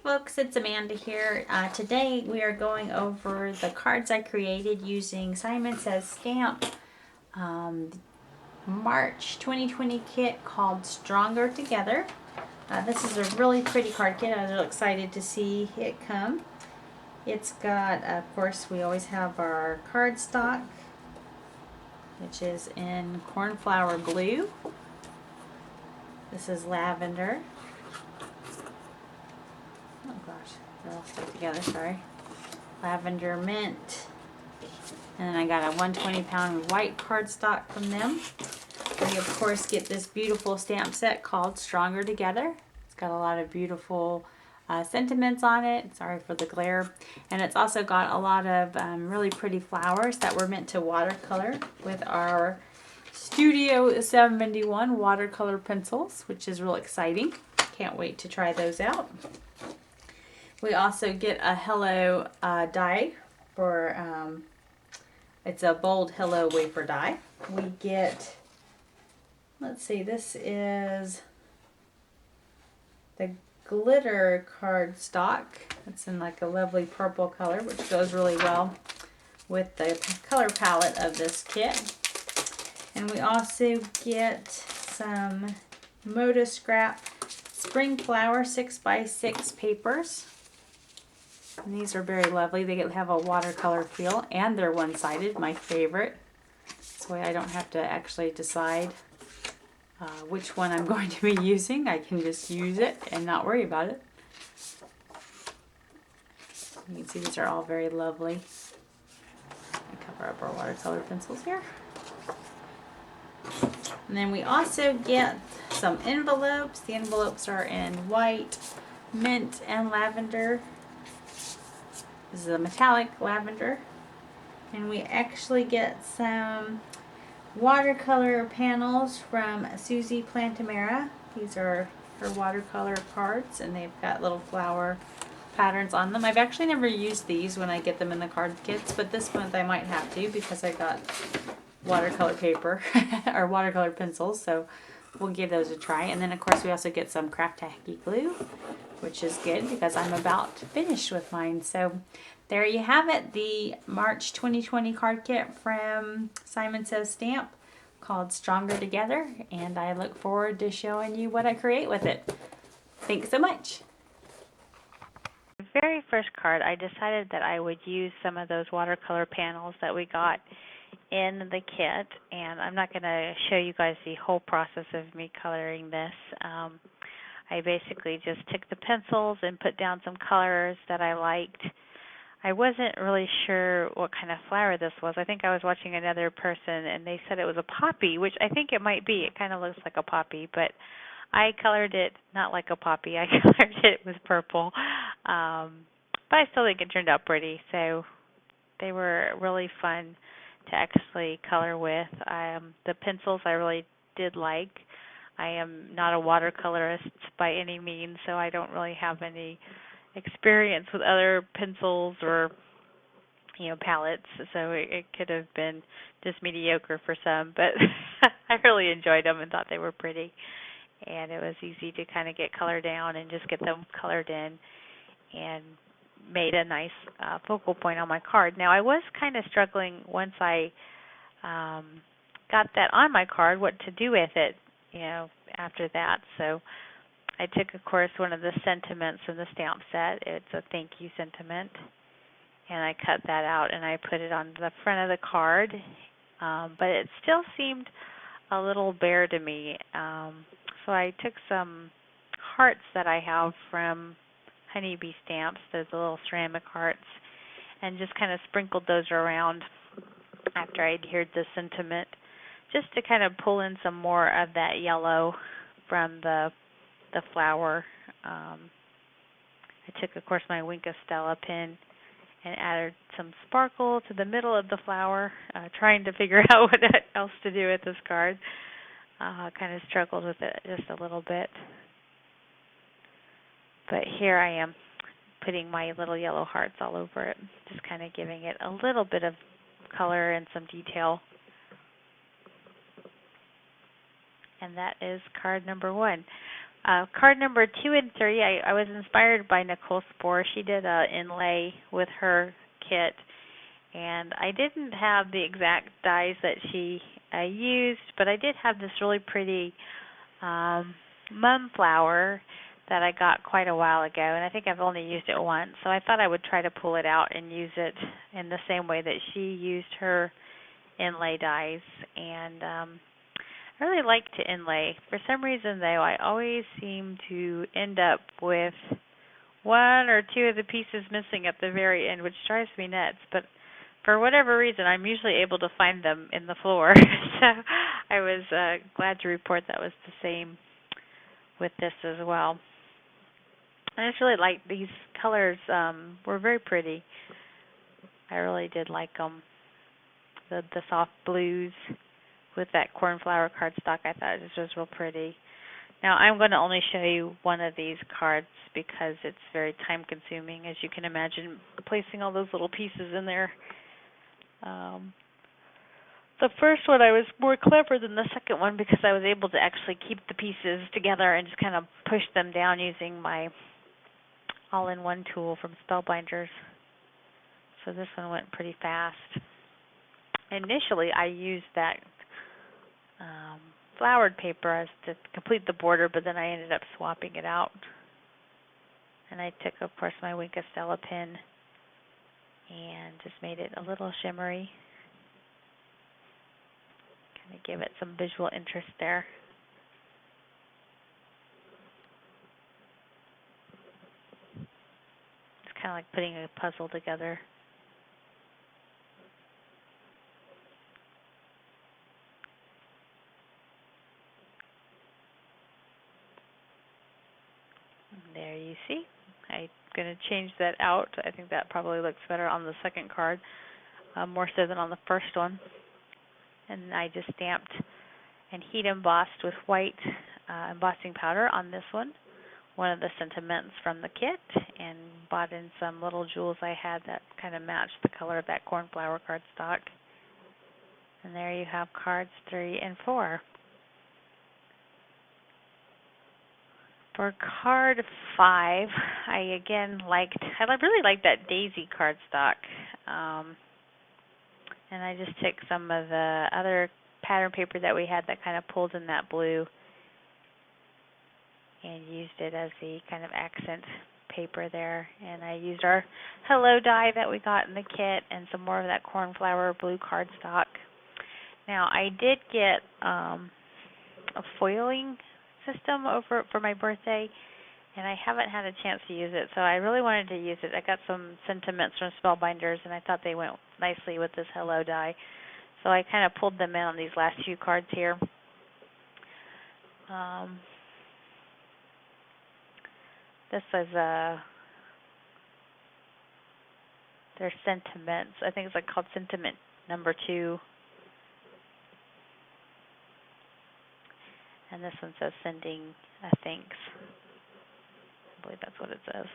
folks, it's Amanda here. Today we are going over the cards I created using Simon Says Stamp March 2020 kit called Stronger Together. This is a really pretty card kit. I was really excited to see it come. It's got, of course, we always have our cardstock, which is in cornflower blue. This is lavender. Oh gosh, they're all stuck together, sorry. Lavender mint. And then I got a 120-pound white cardstock from them. We of course get this beautiful stamp set called Stronger Together. It's got a lot of beautiful sentiments on it. Sorry for the glare. And it's also got a lot of really pretty flowers that were meant to watercolor with our Studio 71 watercolor pencils, which is real exciting. Can't wait to try those out. We also get a Hello die for, it's a bold Hello wafer die. We get, let's see, this is the glitter cardstock. It's in like a lovely purple color, which goes really well with the color palette of this kit. And we also get some Moda Scrap Spring Flower 6x6 papers. And these are very lovely. They have a watercolor feel and they're one-sided, my favorite. This way I don't have to actually decide which one I'm going to be using. I can just use it and not worry about it. You can see these are all very lovely. I cover up our watercolor pencils here. And then we also get some envelopes. The envelopes are in white, mint, and lavender. This is a metallic lavender. And we actually get some watercolor panels from Susie Plantamera. These are her watercolor cards, and they've got little flower patterns on them. I've actually never used these when I get them in the card kits, but this month I might have to because I got watercolor paper or watercolor pencils, so we'll give those a try. And then of course we also get some craft tacky glue, which is good because I'm about finished with mine. So there you have it, the March 2020 card kit from Simon Says Stamp called Stronger Together, and I look forward to showing you what I create with it. Thanks so much. The very first card, I decided that I would use some of those watercolor panels that we got in the kit, and I'm not going to show you guys the whole process of me coloring this. I basically just took the pencils and put down some colors that I liked. I wasn't really sure what kind of flower this was. I think I was watching another person and they said it was a poppy, which I think it might be. It kind of looks like a poppy, but I colored it not like a poppy. I colored it with purple, but I still think it turned out pretty. So they were really fun to actually color with. The pencils I really did like. I am not a watercolorist by any means, so I don't really have any experience with other pencils or palettes, so it could have been just mediocre for some, but I really enjoyed them and thought they were pretty, and it was easy to kind of get color down and just get them colored in and made a nice focal point on my card. Now I was kind of struggling once I got that on my card what to do with it after that. So I took, of course, one of the sentiments from the stamp set. It's a thank you sentiment, and I cut that out and I put it on the front of the card, but it still seemed a little bare to me. So I took some hearts that I have from Honeybee Stamps, those little ceramic hearts, and just kind of sprinkled those around after I adhered the sentiment, just to kind of pull in some more of that yellow from the flower. I took, of course, my Wink of Stella pen and added some sparkle to the middle of the flower, trying to figure out what else to do with this card. Kind of struggled with it just a little bit. But here I am putting my little yellow hearts all over it, just kind of giving it a little bit of color and some detail. And that is card number 1. Card number 2 and 3, I was inspired by Nicole Spohr. She did a inlay with her kit, and I didn't have the exact dies that she used, but I did have this really pretty mum flower that I got quite a while ago, and I think I've only used it once, so I thought I would try to pull it out and use it in the same way that she used her inlay dies. And I really like to inlay. For some reason, though, I always seem to end up with one or two of the pieces missing at the very end, which drives me nuts. But for whatever reason, I'm usually able to find them in the floor. So I was glad to report that was the same with this as well. I just really like these colors. Were very pretty. I really did like them. The soft blues with that cornflower cardstock, I thought this was real pretty. Now I'm going to only show you one of these cards because it's very time consuming, as you can imagine, placing all those little pieces in there. The first one I was more clever than the second one because I was able to actually keep the pieces together and just kind of push them down using my all-in-one tool from Spellbinders. So this one went pretty fast. Initially, I used that flowered paper as to complete the border, but then I ended up swapping it out. And I took, of course, my Wink of Stella pen and just made it a little shimmery. Kind of give it some visual interest there. It's kind of like putting a puzzle together. There you see. I'm going to change that out. I think that probably looks better on the second card, more so than on the first one. And I just stamped and heat embossed with white embossing powder on this one of the sentiments from the kit, and bought in some little jewels I had that kind of matched the color of that cornflower cardstock. And there you have cards 3 and 4. For card 5, I really liked that daisy cardstock. And I just took some of the other pattern paper that we had that kind of pulled in that blue and used it as the kind of accent paper there. And I used our Hello die that we got in the kit and some more of that cornflower blue cardstock. Now, I did get a foiling system over for my birthday, and I haven't had a chance to use it, so I really wanted to use it. I got some sentiments from Spellbinders, and I thought they went nicely with this Hello die, so I kind of pulled them in on these last few cards here. This is their sentiments. I think it's called sentiment number 2. And this one says sending thanks. I believe that's what it says.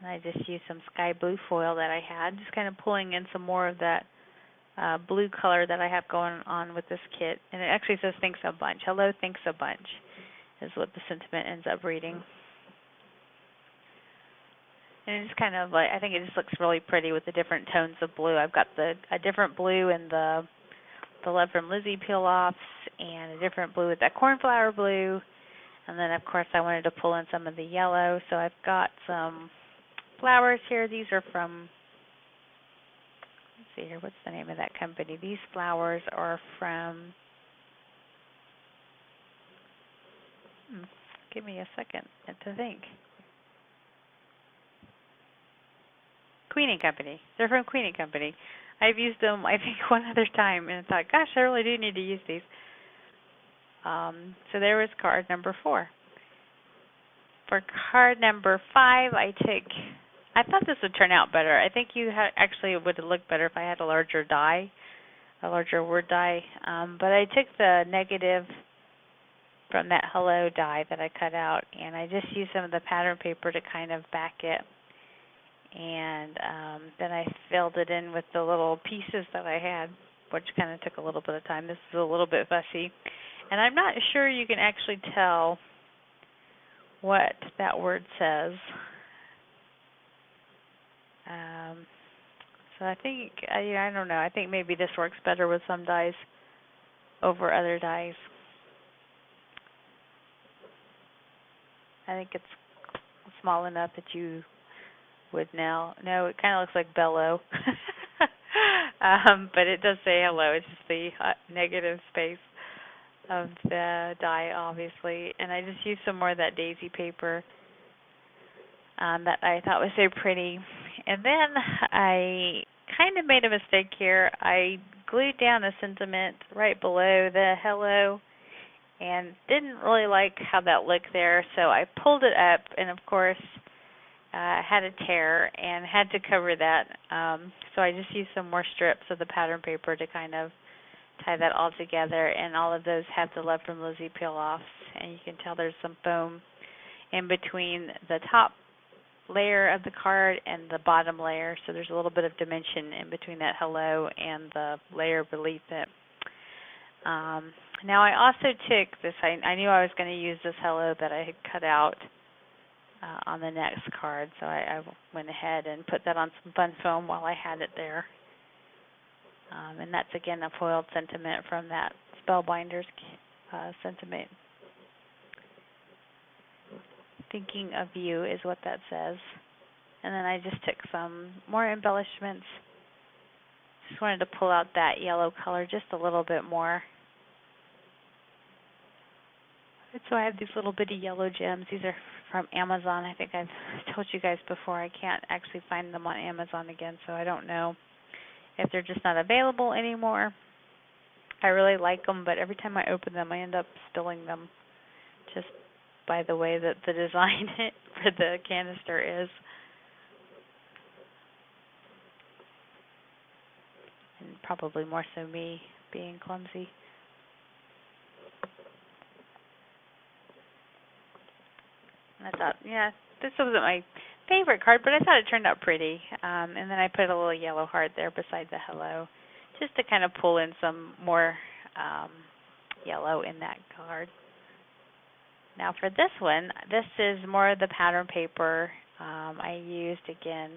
And I just used some sky blue foil that I had, just kind of pulling in some more of that blue color that I have going on with this kit. And it actually says thanks a bunch. Hello, thanks a bunch is what the sentiment ends up reading. And it's kind of I think it just looks really pretty with the different tones of blue. I've got a different blue in the Love from Lizzie peel-offs, and a different blue with that cornflower blue. And then, of course, I wanted to pull in some of the yellow. So I've got some flowers here. These are from, let's see here, what's the name of that company? These flowers are from, give me a second to think. Queen & Company. They're from Queen & Company. I've used them, I think, one other time, and I thought, gosh, I really do need to use these. So there was card number 4. For card number 5, I thought this would turn out better. I think actually it would have looked better if I had a larger die, a larger word die. But I took the negative from that Hello die that I cut out, and I just used some of the pattern paper to kind of back it. And then I filled it in with the little pieces that I had which kind of took a little bit of time. This is a little bit fussy. And I'm not sure you can actually tell what that word says. So I think, I don't know, I think maybe this works better with some dyes over other dyes. I think it's small enough that you would now. No, it kind of looks like bellow. But it does say hello. It's just the negative space of the dye, obviously. And I just used some more of that daisy paper that I thought was so pretty. And then I kind of made a mistake here. I glued down a sentiment right below the hello and didn't really like how that looked there, so I pulled it up, and of course had a tear and had to cover that. So I just used some more strips of the pattern paper to kind of tie that all together, and all of those have the Love from Lizzie peel-offs, and you can tell there's some foam in between the top layer of the card and the bottom layer, so there's a little bit of dimension in between that hello and the layer beneath it. Now I also took this, I knew I was going to use this hello that I had cut out on the next card, so I went ahead and put that on some fun foam while I had it there. And that's again a foiled sentiment from that Spellbinders sentiment. Thinking of you is what that says. And then I just took some more embellishments. Just wanted to pull out that yellow color just a little bit more. So I have these little bitty yellow gems. These are from Amazon. I think I've told you guys before. I can't actually find them on Amazon again, so I don't know if they're just not available anymore. I really like them, but every time I open them, I end up spilling them just by the way that the design for the canister is. And probably more so me being clumsy. And I thought, yeah, this wasn't my favorite card, but I thought it turned out pretty. And then I put a little yellow heart there beside the hello, just to kind of pull in some more yellow in that card. Now for this one, this is more of the pattern paper. I used, again,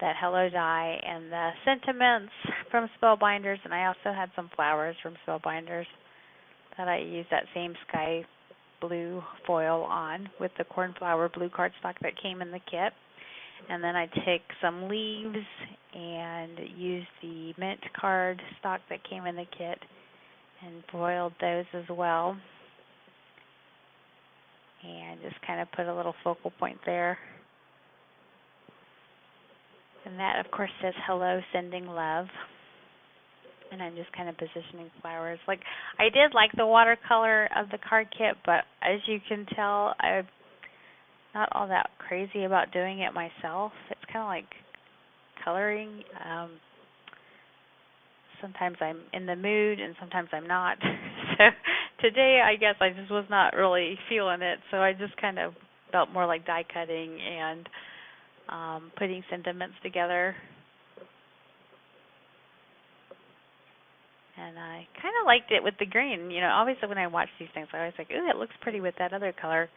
that hello die and the sentiments from Spellbinders, and I also had some flowers from Spellbinders that I used that same sky blue foil on with the cornflower blue cardstock that came in the kit. And then I took some leaves and used the mint card stock that came in the kit and foiled those as well. And just kind of put a little focal point there. And that, of course, says hello, sending love. And I'm just kind of positioning flowers. Like, I did like the watercolor of the card kit, but as you can tell, I'm not all that crazy about doing it myself. It's kind of like coloring. Sometimes I'm in the mood and sometimes I'm not. So today, I guess I just was not really feeling it, so I just kind of felt more like die cutting and putting sentiments together. And I kind of liked it with the green. You know, obviously when I watch these things, I always think, ooh, it looks pretty with that other color.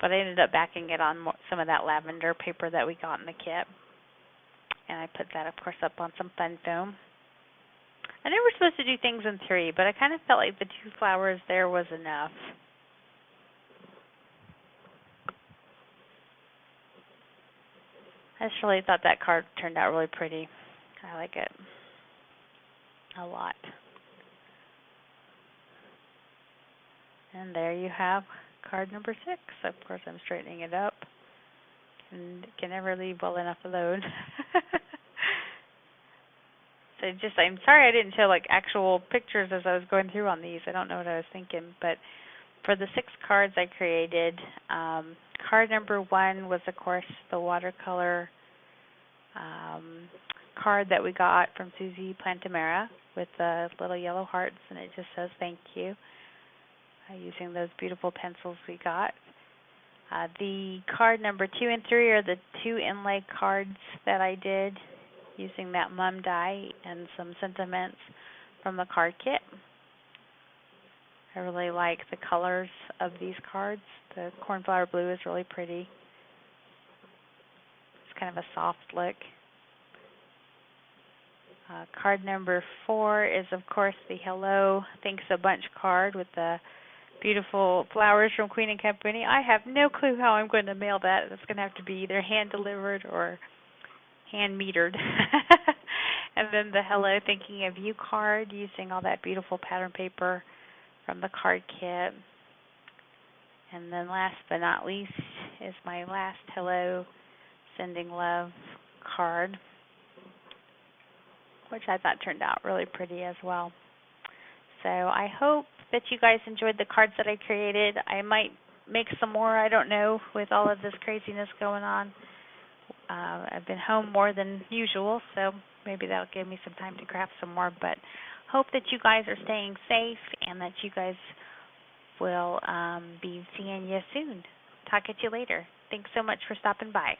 But I ended up backing it on some of that lavender paper that we got in the kit. And I put that, of course, up on some fun foam. I know we're supposed to do things in 3, but I kind of felt like the 2 flowers there was enough. I just really thought that card turned out really pretty. I like it a lot. And there you have card number 6. Of course, I'm straightening it up. And can never leave well enough alone. So I'm sorry I didn't show like actual pictures as I was going through on these. I don't know what I was thinking, but for the 6 cards I created, card number 1 was, of course, the watercolor card that we got from Susie Plantamera with the little yellow hearts, and it just says thank you, using those beautiful pencils we got. The card number 2 and 3 are the 2 inlay cards that I did using that mum die and some sentiments from the card kit. I really like the colors of these cards. The cornflower blue is really pretty. It's kind of a soft look. Card number 4 is, of course, the Hello, Thanks a Bunch card with the beautiful flowers from Queen and Company. I have no clue how I'm going to mail that. It's going to have to be either hand-delivered or hand-metered. And then the Hello, Thinking of You card using all that beautiful pattern paper from the card kit. And then last but not least is my last Hello, Sending Love card, which I thought turned out really pretty as well. So I hope that you guys enjoyed the cards that I created. I might make some more, I don't know, with all of this craziness going on. I've been home more than usual, so maybe that'll give me some time to craft some more. But hope that you guys are staying safe and that you guys will be seeing you soon. Talk at you later. Thanks so much for stopping by.